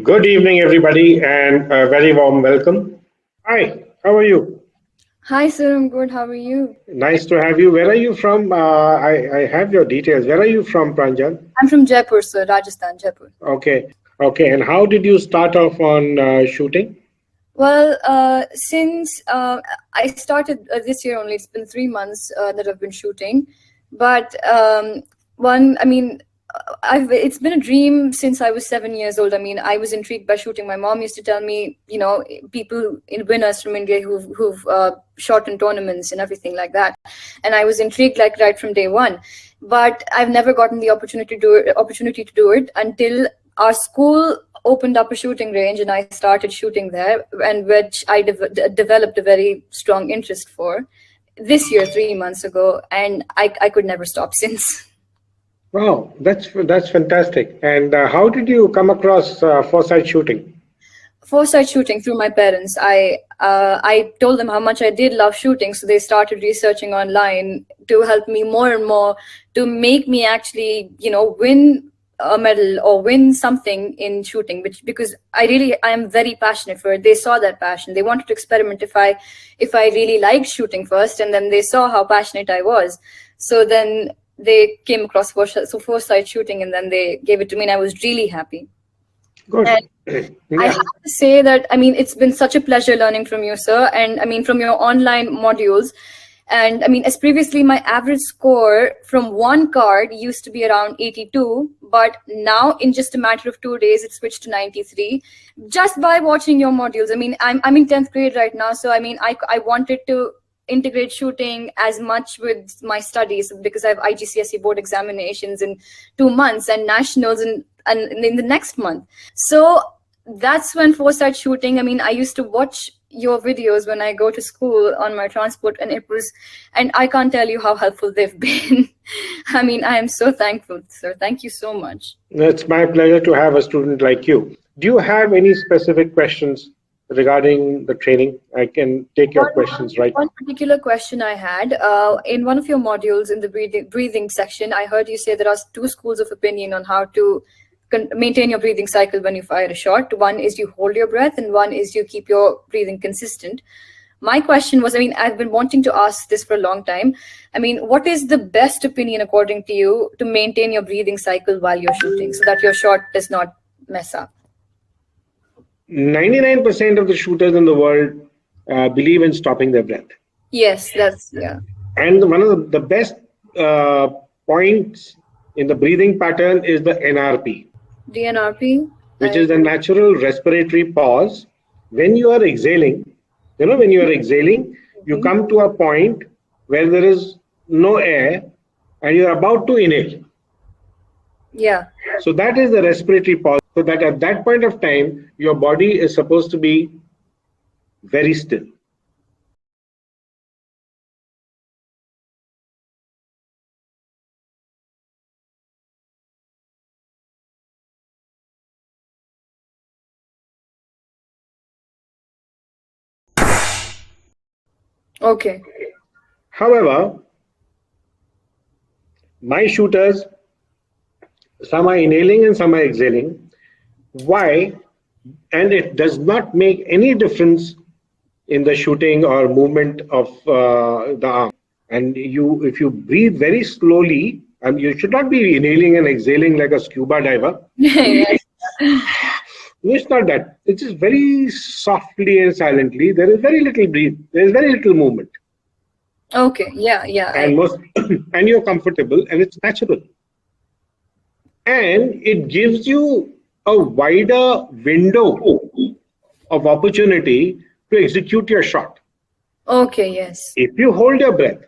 Good evening, everybody, and a very warm welcome. Hi, how are you? Hi, sir. I'm good. How are you? Nice to have you. Where are you from? I have your details. Where are you from, Pranjal? I'm from Jaipur, sir, Rajasthan, Jaipur. Okay, okay. And how did you start off on shooting? Well, since I started this year only, it's been 3 months that I've been shooting. But I mean, it's been a dream since I was 7 years old. I mean, I was intrigued by shooting. My mom used to tell me, people in winners from India who've shot in tournaments and everything like that, and I was intrigued like right from day one. But I've never gotten the opportunity to do it until our school opened up a shooting range and I started shooting there, and which I developed a very strong interest for this year, 3 months ago, and I could never stop since. Wow, that's fantastic. And how did you come across Foresight Shooting? Foresight shooting through my parents. I told them how much I did love shooting, so they started researching online to help me more and more, to make me actually win a medal or win something in shooting, which because I am very passionate for it. They saw that passion. They wanted to experiment if I really liked shooting first, and then they saw how passionate I was. So then they came across Foresight shooting, and then they gave it to me, and I was really happy. Good. And I Yeah. have to say that, I mean, it's been such a pleasure learning from you, sir. And I mean, from your online modules. And I mean, as previously, my average score from one card used to be around 82, but now in just a matter of 2 days, it switched to 93 just by watching your modules. I mean, I'm in 10th grade right now. So, I mean, I wanted to integrate shooting as much with my studies because I have IGCSE board examinations in 2 months and nationals and in the next month. So that's when Foresight shooting. I mean, I used to watch your videos when I go to school on my transport, and I can't tell you how helpful they've been. I mean, I am so thankful, sir. Thank you so much. It's my pleasure to have a student like you. Do you have any specific questions regarding the training? I can take your One, questions right one now. particular question I had in one of your modules in the breathing section, I heard you say there are two schools of opinion on how to maintain your breathing cycle when you fire a shot. One is you hold your breath, and one is you keep your breathing consistent. My question was, I mean, I've been wanting to ask this for a long time. I mean, what is the best opinion according to you to maintain your breathing cycle while you're shooting so that your shot does not mess up? 99% of the shooters in the world believe in stopping their breath. Yes, that's yeah. And one of the best uh, points in the breathing pattern is the NRP, DNRP. which is the natural respiratory pause. When you are exhaling, when you are exhaling, you Mhm. come to a point where there is no air and you're about to inhale. Yeah. So that is the respiratory pause. So that at that point of time, your body is supposed to be very still. Okay. However, my shooters, some are inhaling and some are exhaling. Why? And it does not make any difference in the shooting or movement of the arm. And if you breathe very slowly, and you should not be inhaling and exhaling like a scuba diver. Yes. No, it's not that. It's just very softly and silently. There is very little breathe. There is very little movement, Okay. Yeah. Yeah. and most and you're comfortable, and it's natural, and it gives you a wider window of opportunity to execute your shot. Okay. Yes. If you hold your breath,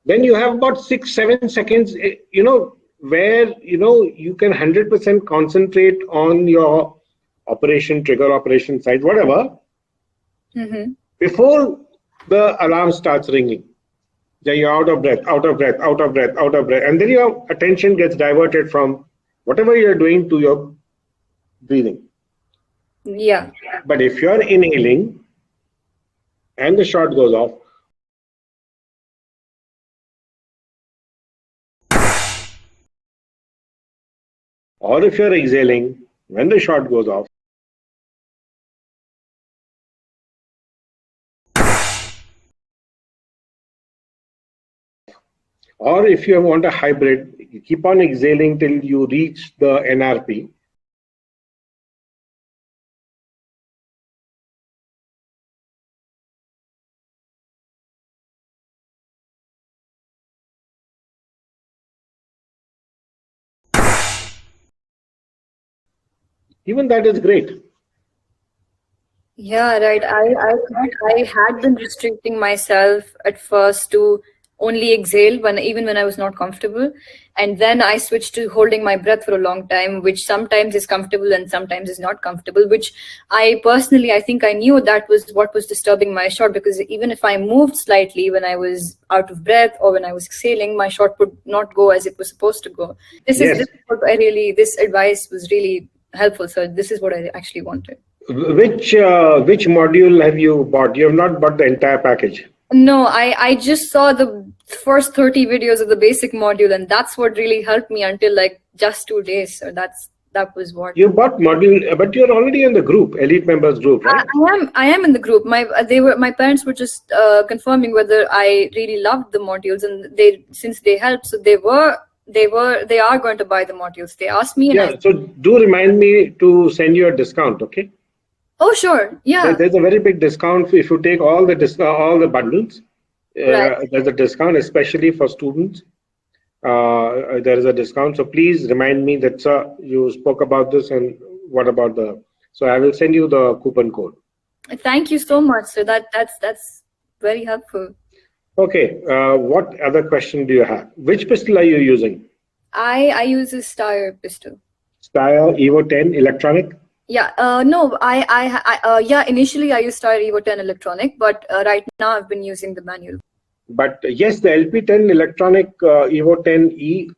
then you have about 6 7 seconds, where you can 100% concentrate on your operation, trigger operation side, whatever, Mm-hmm. before the alarm starts ringing. Then you're out of breath, out of breath, out of breath, out of breath, and then your attention gets diverted from whatever you're doing to your breathing. Yeah. But if you're inhaling and the shot goes off, or if you're exhaling When the shot goes off, or if you want a hybrid, you keep on exhaling till you reach the NRP. Even that is great. Yeah, right. I thought I had been restricting myself at first to only exhale even when I was not comfortable. And then I switched to holding my breath for a long time, which sometimes is comfortable and sometimes is not comfortable, which I personally, I think I knew that was what was disturbing my shot, because even if I moved slightly when I was out of breath or when I was exhaling, my shot would not go as it was supposed to go. Yes. This is what this advice was really helpful. So this is what I actually wanted. Which module have you bought? You have not bought the entire package. No, I just saw the first 30 videos of the basic module, and that's what really helped me until like just 2 days. So that was what you bought module, but you're already in the group, elite members group, right? I am in the group. My parents were just confirming whether I really loved the modules, and since they helped, so they are going to buy the modules. They asked me, and yeah. So do remind me to send you a discount, okay? Oh, sure. Yeah. There's a very big discount if you take all the bundles. Right. There's a discount, especially for students. There is a discount. So please remind me that, sir, you spoke about this, and what about the? So I will send you the coupon code. Thank you so much, sir. That's very helpful. Okay. What other question do you have? Which pistol are you using? I use a Steyr pistol. Steyr Evo 10 electronic. Yeah, no, yeah, initially I used Steyr Evo 10 electronic, but right now I've been using the manual. But yes, the LP10 electronic Evo 10E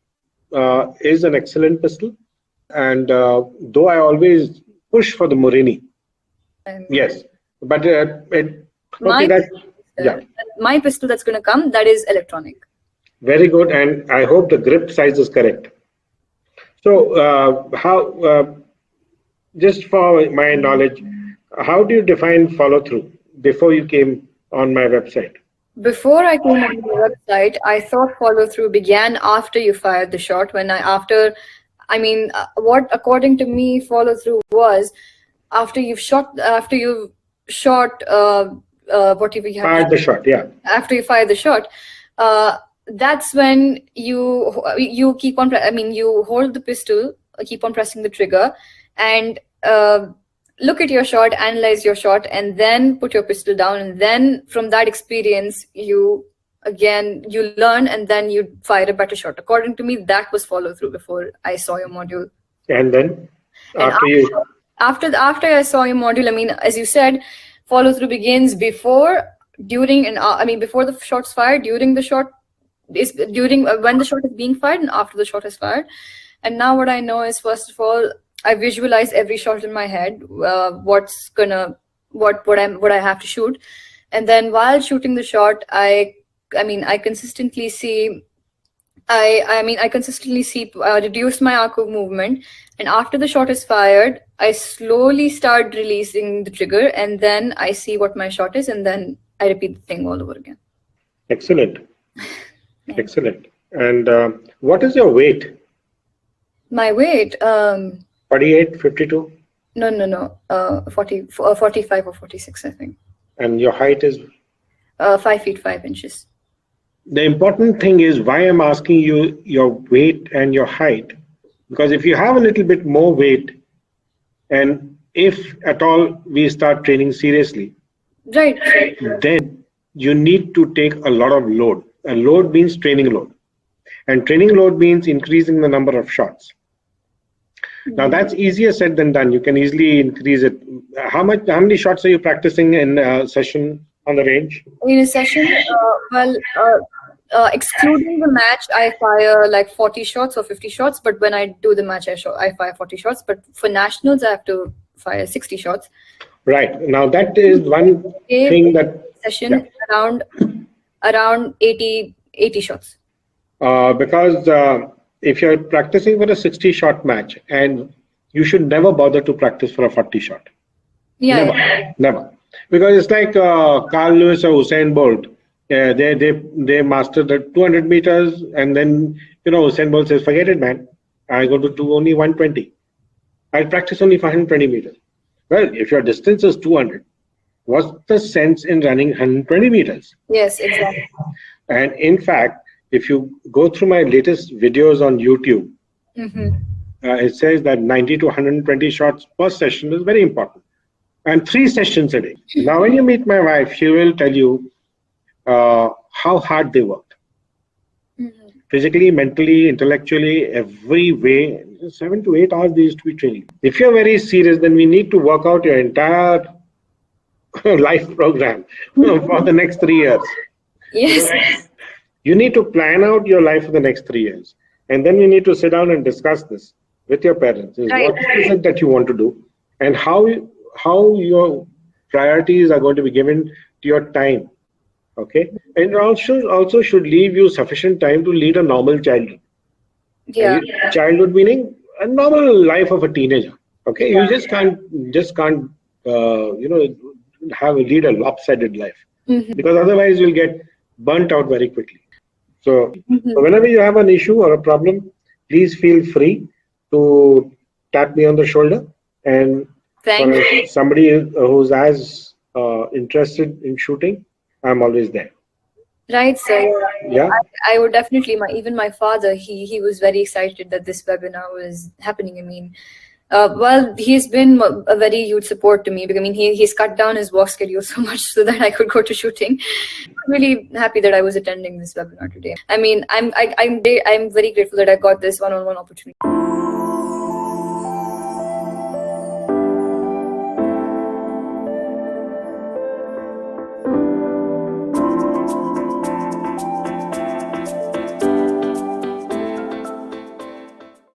is an excellent pistol. And though I always push for the Morini. Yes, but my pistol that's going to come, that is electronic. Very good, and I hope the grip size is correct. So just for my knowledge, how do you define follow through before you came on my website? Before I came on the website, I thought follow through began after you fired the shot. What according to me follow through was after you've shot whatever you have fired the shot. Yeah. After you fire the shot, that's when you keep on. You hold the pistol, keep on pressing the trigger, and look at your shot, analyze your shot, and then put your pistol down. And then from that experience, you learn, and then you fire a better shot. According to me, that was follow through before I saw your module. And then after I saw your module, as you said, follow through begins before, during, and before the shot's fired, during the shot is when the shot is being fired, and after the shot is fired. And now what I know is, first of all, I visualize every shot in my head, what I have to shoot, and then while shooting the shot, I consistently see reduce my arc of movement, and after the shot is fired, I slowly start releasing the trigger, and then I see what my shot is, and then I repeat the thing all over again. Excellent. Excellent. And what is your weight? My weight, 48, 52? No. 45 or 46, I think. And your height is? 5 feet 5 inches. The important thing is why I'm asking you your weight and your height, because if you have a little bit more weight, and if at all we start training seriously, right, then you need to take a lot of load. And load means training load, and training load means increasing the number of shots. Now that's easier said than done. You can easily increase it. How many shots are you practicing in a session on the range? In a session, excluding the match, I fire like 40 shots or 50 shots. But when I do the match, I fire 40 shots. But for nationals, I have to fire 60 shots. Right. Now that is one thing that session around 80 shots. Because if you're practicing for a 60-shot match, and you should never bother to practice for a 40 shot. Yeah. Never. Because it's like Carl Lewis or Usain Bolt. They master the 200 meters, and then Usain Bolt says, "Forget it, man. I go to do only 120. I practice only 120 meters." Well, if your distance is 200, what's the sense in running 120 meters? Yes, exactly. And in fact, if you go through my latest videos on YouTube, it says that 90 to 120 shots per session is very important. And 3 sessions a day. Now, when you meet my wife, she will tell you how hard they worked. Physically, mentally, intellectually, every way. 7 to 8 hours they used to be training. If you're very serious, then we need to work out your entire life program for the next 3 years. Yes. You need to plan out your life for the next 3 years. And then you need to sit down and discuss this with your parents. Right. What is it that you want to do? And how your priorities are going to be given to your time. Okay? And also should leave you sufficient time to lead a normal childhood. Yeah. Childhood meaning a normal life of a teenager. Okay? Yeah. You just can't lead a lopsided life. Because otherwise you'll get burnt out very quickly. So whenever you have an issue or a problem, please feel free to tap me on the shoulder. And Thank you. Somebody who's as interested in shooting, I'm always there. Right, sir. Yeah. I would definitely. Even my father, he was very excited that this webinar was happening. I mean, well, he's been a very huge support to me because he's cut down his work schedule so much so that I could go to shooting. I'm really happy that I was attending this webinar today. I mean, I'm very grateful that I got this one-on-one opportunity.